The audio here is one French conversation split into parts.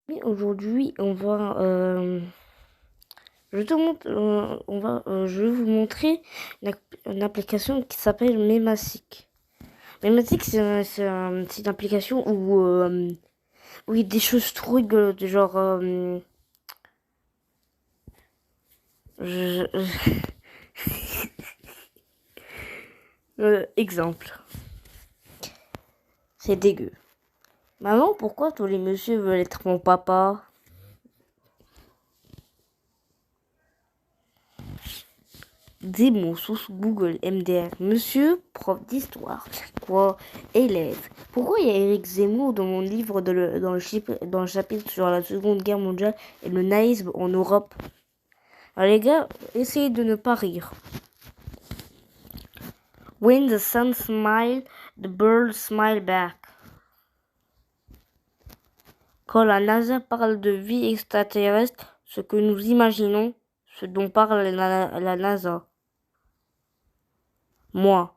Oui, aujourd'hui, je vais vous montrer une application qui s'appelle Memasic. Memasic, c'est une application où il y a des choses trop rigolotes, genre, je- exemple, c'est dégueu. Maman, pourquoi tous les messieurs veulent être mon papa? Des mots sous Google MDR. Monsieur, prof d'histoire. Quoi? Élève. Pourquoi il y a Éric Zemmour dans mon livre dans le chapitre sur la Seconde Guerre mondiale et le naïsme en Europe? Alors les gars, essayez de ne pas rire. When the sun smile, the birds smile back. Quand la NASA parle de vie extraterrestre, ce que nous imaginons, ce dont parle la NASA. Moi.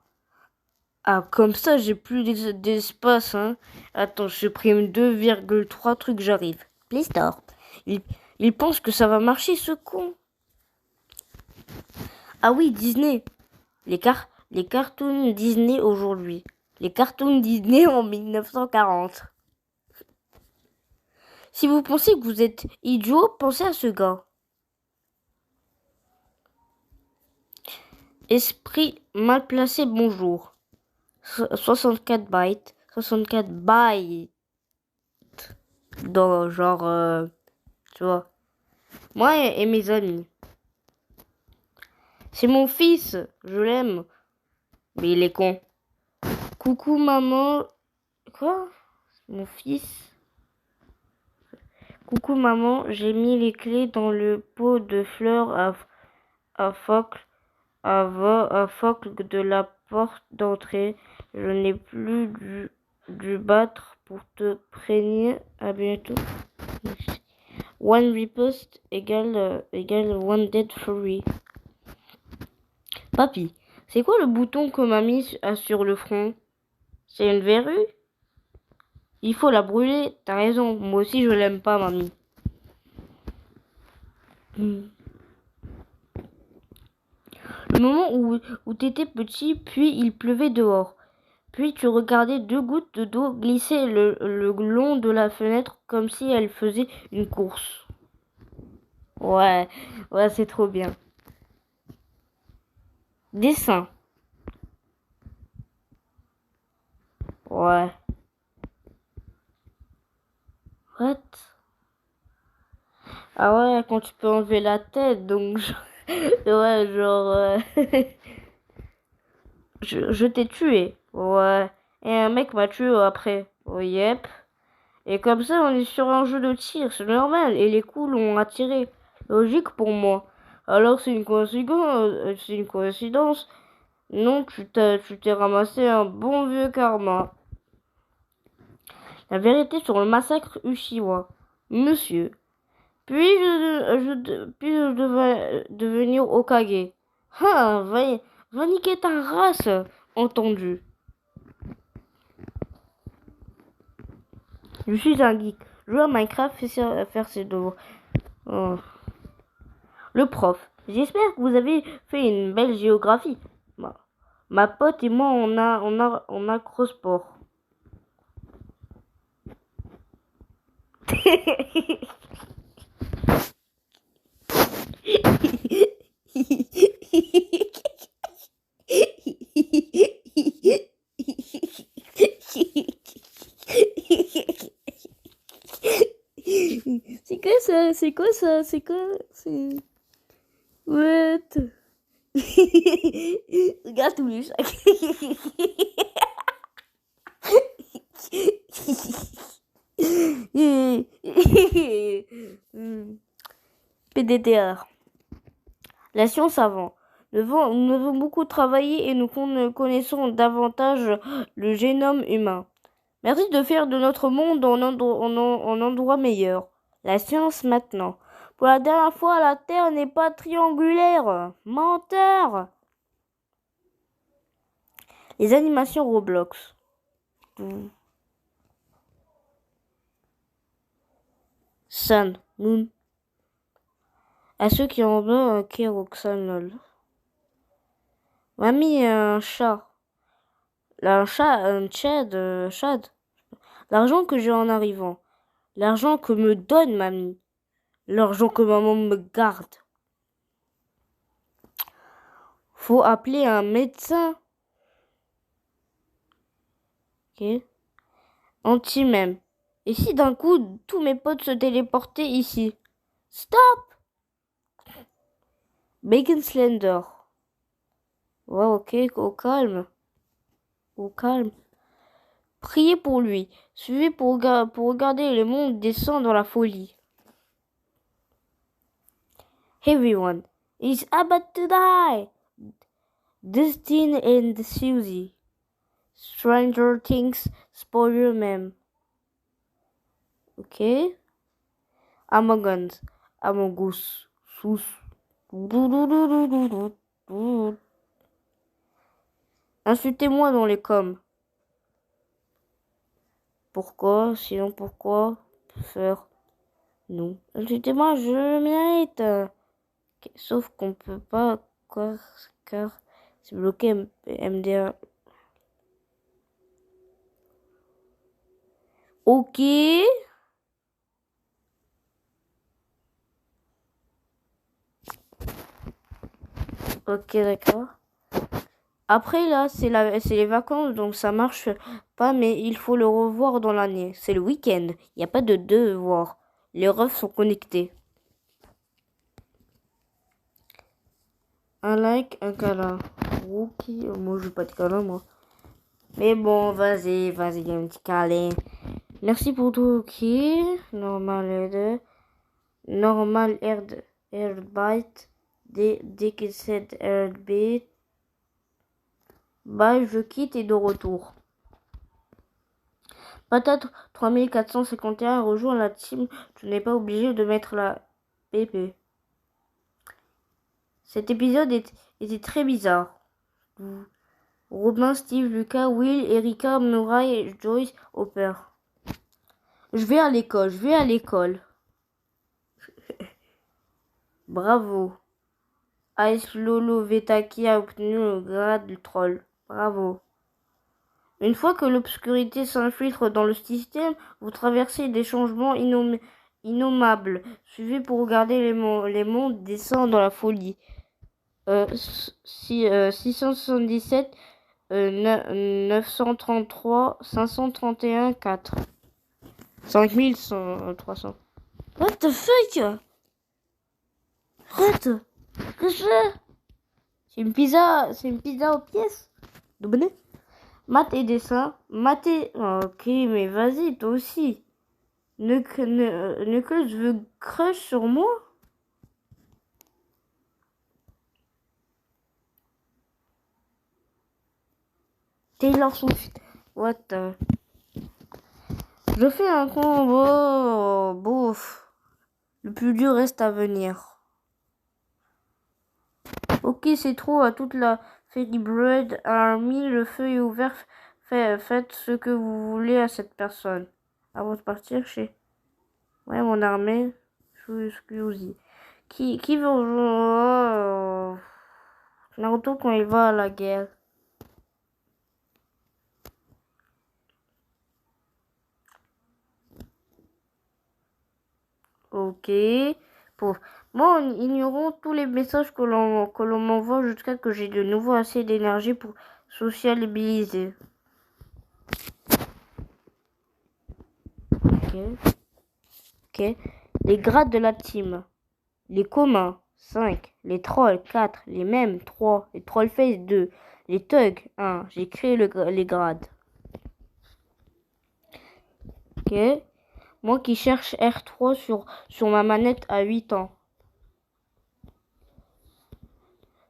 Ah, comme ça, j'ai plus d'espace, hein. Attends, je supprime 2,3 trucs, j'arrive. Play Store. Il, il pense que ça va marcher, ce con. Ah oui, Disney. Les cartoons Disney aujourd'hui. Les cartoons Disney en 1940. Si vous pensez que vous êtes idiot, pensez à ce gars. Esprit mal placé, bonjour. 64 bytes. 64 bytes. Dans genre, tu vois. Moi et mes amis. C'est mon fils, je l'aime. Mais il est con. Coucou maman. Quoi? Mon fils. Coucou maman, j'ai mis les clés dans le pot de fleurs à focle de la porte d'entrée. Je n'ai plus dû battre pour te prévenir. À bientôt. One riposte égale one dead fury. Papy, c'est quoi le bouton que mamie a sur le front? C'est une verrue? Il faut la brûler, t'as raison. Moi aussi je l'aime pas, mamie. Le moment où t'étais petit, puis il pleuvait dehors. Puis tu regardais deux gouttes d'eau glisser le long de la fenêtre comme si elles faisaient une course. Ouais, ouais, c'est trop bien. Dessin. Ouais. What? Ah ouais, quand tu peux enlever la tête, donc ouais, genre je t'ai tué. Ouais. Et un mec m'a tué après. Oh, yep. Et comme ça, on est sur un jeu de tir, c'est normal. Et les coups l'ont attiré. Logique pour moi. Alors c'est une coïncidence. C'est une coïncidence. Non, tu t'es ramassé un bon vieux karma. La vérité sur le massacre Uchiwa. Monsieur, puis-je devenir Hokage? Ah, va niquer ta race, entendu. Je suis un geek. Jouer à Minecraft, faire ses devoirs. Oh. Le prof. J'espère que vous avez fait une belle géographie. Ma pote et moi, on a cross-sport. C'est quoi ça? C'est quoi ça? C'est quoi? C'est... What? Regarde tous les sacs. PDTR. La science avant. Nous avons beaucoup travaillé et nous connaissons davantage le génome humain. Merci de faire de notre monde un endroit meilleur. La science maintenant. Pour la dernière fois, la Terre n'est pas triangulaire. Menteur. Les animations Roblox. Sun, Moon. À ceux qui en ont, ok, Roxane, lol. Mamie, un chat. Là, un chat, un Chad, Chad. L'argent que j'ai en arrivant. L'argent que me donne mamie. L'argent que maman me garde. Faut appeler un médecin. Ok. Anti-mème. Et si d'un coup, tous mes potes se téléportaient ici? Stop! Bacon Slender. Ouais, ok, au calme. Au calme. Priez pour lui. Suivez pour regarder le monde descendre dans la folie. Everyone is about to die. Dustin and Susie. Stranger Things spoiler même. Ok. Among Us. Among Us. Sous. Insultez-moi dans les coms. Pourquoi? Sinon pourquoi faire? Non. Insultez-moi, je le mérite. Okay. Sauf qu'on peut pas, car c'est bloqué MDA. Ok. Ok, d'accord. Après, là, c'est les vacances, donc ça marche pas, mais il faut le revoir dans l'année. C'est le week-end. Il n'y a pas de devoir. Les refs sont connectés. Un like, un câlin. Ok, moi je veux pas de câlin, moi. Mais bon, vas-y, un petit câlin. Merci pour tout, ok. Normal Airbite. Dès que c'est Airbite. Bye, je quitte et de retour. Patate 3451 rejoint la team. Tu n'es pas obligé de mettre la PP. Cet épisode était très bizarre. Robin, Steve, Lucas, Will, Erika, Murray, Joyce, Hopper. Je vais à l'école. Bravo. Ice Lolo Vetaki a obtenu le grade du troll. Bravo. Une fois que l'obscurité s'infiltre dans le système, vous traversez des changements innommables. Suivez pour regarder les mondes descendre dans la folie. 677, 933, 531, 4. 5300. What the fuck? Arrête. Qu'est-ce que c'est? C'est une pizza aux pièces. Dobonné. Maths et dessin. Ok, mais vas-y, toi aussi. Ne que je veux crush sur moi. Taylor Swift. What the... Je fais un combo. Bouf. Le plus dur reste à venir. Ok, c'est trop. À toute la Fairy Bread Army, le feu est ouvert. Faites ce que vous voulez à cette personne. Avant de partir chez... Ouais, mon armée. Excusez. Qui veut rejoindre Naruto quand il va à la guerre? Ok. Pour moi, ignorons tous les messages que l'on m'envoie jusqu'à que j'ai de nouveau assez d'énergie pour sociabiliser. Ok. Les grades de la team. Les communs, 5. Les trolls, 4. Les mêmes, 3. Les trollface, 2. Les thugs, 1. J'ai créé les grades. Ok. Moi qui cherche R3 sur ma manette à 8 ans.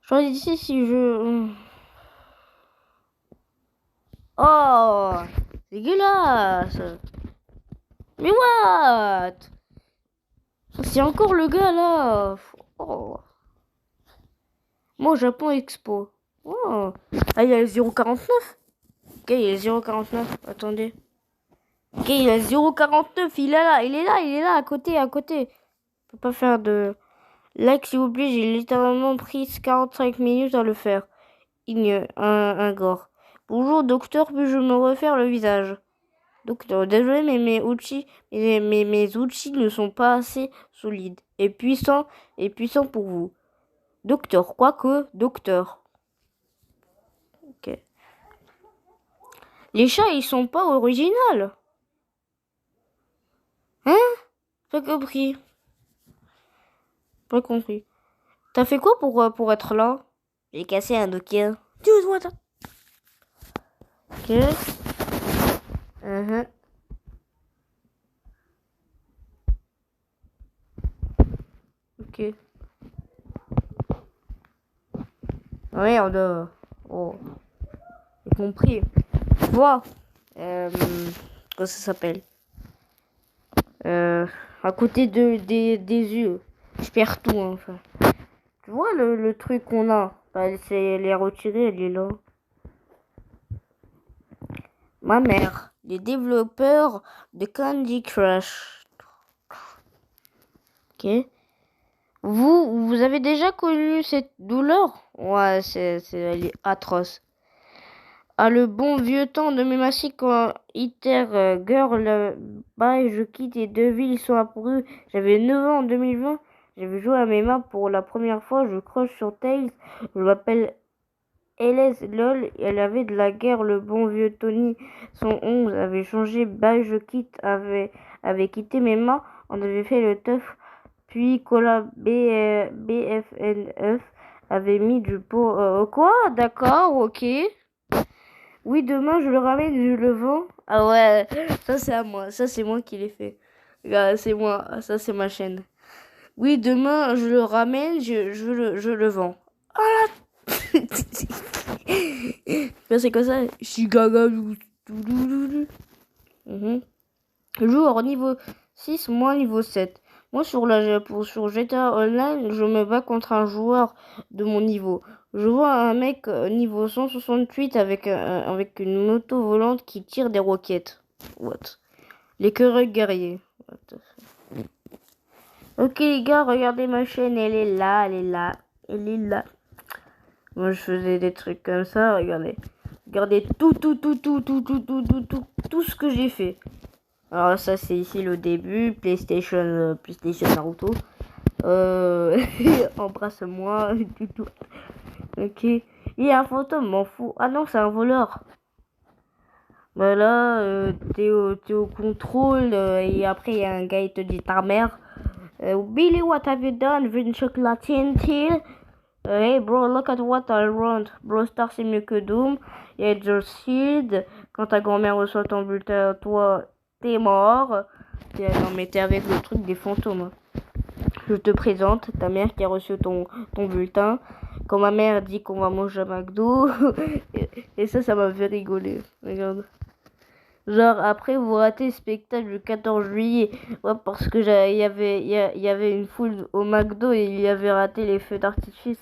Choisissez si je... Oh, dégueulasse. Mais what? C'est encore le gars là. Oh. Moi, Japon Expo. Oh. Ah, il y a le 049. Ok, il y a le 049. Attendez. Ok, il a 0,49. Il est là, à côté. Je peux pas faire de... Like, s'il vous plaît, j'ai littéralement pris 45 minutes à le faire. Un gore. Bonjour, docteur, puis-je me refaire le visage? Docteur, désolé, mais mes outils ne sont pas assez solides et puissants pour vous. Docteur, quoique, docteur. Ok. Les chats, ils sont pas originaux. Hein? Pas compris. Pas compris. T'as fait quoi pour être là? J'ai cassé un Nokia. Tu vois ça? Ok. Ok. Merde. Oh. J'ai compris. Vois. Comment ça s'appelle? À côté des yeux. Je perds tout, hein, enfin. Tu vois le truc qu'on a? Bah, c'est les retirer, elle est là. Ma mère, les développeurs de Candy Crush. Ok. Vous avez déjà connu cette douleur? Ouais, elle est atroce. Ah, le bon vieux temps de mes massifs quand Iter Girl Bye Je quitte et deux villes sont apparues. J'avais 9 ans en 2020. J'avais joué à mes maps pour la première fois. Je croche sur Tails. Je m'appelle LS LOL. Elle avait de la guerre. Le bon vieux Tony, son 11, avait changé. Bye Je quitte avait quitté mes maps. On avait fait le teuf. Puis Cola BFNF avait mis du pot. Quoi? D'accord, ok. Oui, demain je le ramène, je le vends. Ah ouais, ça c'est à moi, ça c'est moi qui l'ai fait. Regarde, c'est moi, ça c'est ma chaîne. Oui, demain je le ramène, je le vends. Ah là. C'est comme ça. Chigaga. Jour niveau 6, moi niveau 7. Moi sur GTA Online, je me bats contre un joueur de mon niveau. Je vois un mec niveau 168 avec une moto volante qui tire des roquettes. What? L'écureuil guerrier. What the fuck? Ok les gars, regardez ma chaîne, elle est là. Moi je faisais des trucs comme ça, regardez. Regardez tout ce que j'ai fait. Alors ça c'est ici le début, PlayStation Naruto. Embrasse-moi, tout. Ok. Il y a un fantôme, m'en fous. Ah non, c'est un voleur. Bah là, t'es au contrôle et après il y a un gars, il te dit ta mère. Billy, what have you done? Une chocolatine till? Hey bro, look at what I wrote. Brawl Stars c'est mieux que Doom. Il y a Just Shield. Quand ta grand-mère reçoit ton bulletin, toi, t'es mort. Non mais t'es avec le truc des fantômes. Je te présente ta mère qui a reçu ton bulletin. Quand ma mère dit qu'on va manger à McDo. et ça m'a fait rigoler. Regarde. Genre après vous ratez le spectacle du 14 juillet. Ouais, parce que il y avait une foule au McDo et il y avait raté les feux d'artifice.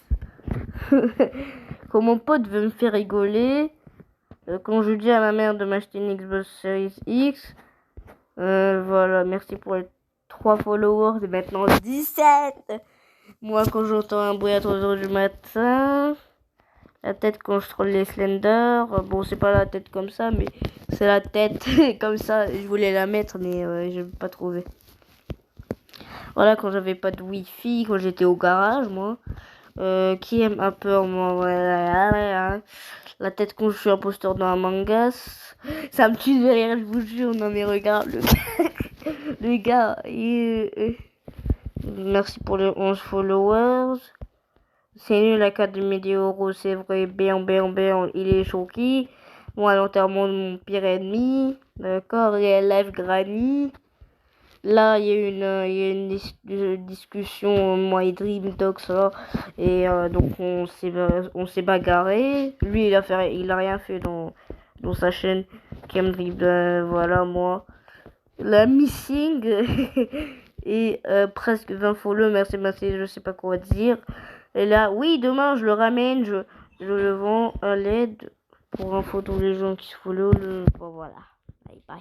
Quand mon pote veut me faire rigoler. Quand je dis à ma mère de m'acheter une Xbox Series X. Voilà, merci pour les 3 followers et maintenant 17. Moi quand j'entends un bruit à 3h du matin. La tête quand je troll les Slender. Bon, c'est pas la tête comme ça, mais c'est la tête comme ça. Je voulais la mettre, mais je n'ai pas trouvé. Voilà, quand j'avais pas de wifi, quand j'étais au garage, moi. Qui aime un peu, moi, voilà. La tête quand je suis imposteur dans Among Us. Ça me tue de rire, je vous jure. Non, mais regarde, le gars. Merci pour les 11 followers. C'est nul la carte de Météoro, c'est vrai. Bien, il est choqué. Moi, l'enterrement de mon pire ennemi. D'accord, Real Life Granny. Là, il y a une discussion, moi et Dream Dogs, là. Et donc, on s'est bagarré. Lui, il a rien fait dans sa chaîne. Camdrib, voilà, moi. La missing. et presque 20 follow, merci, je sais pas quoi dire. Et là, oui, demain, je le ramène, je le vends à l'aide pour info tous les gens qui se follow. Bon, voilà. Bye bye.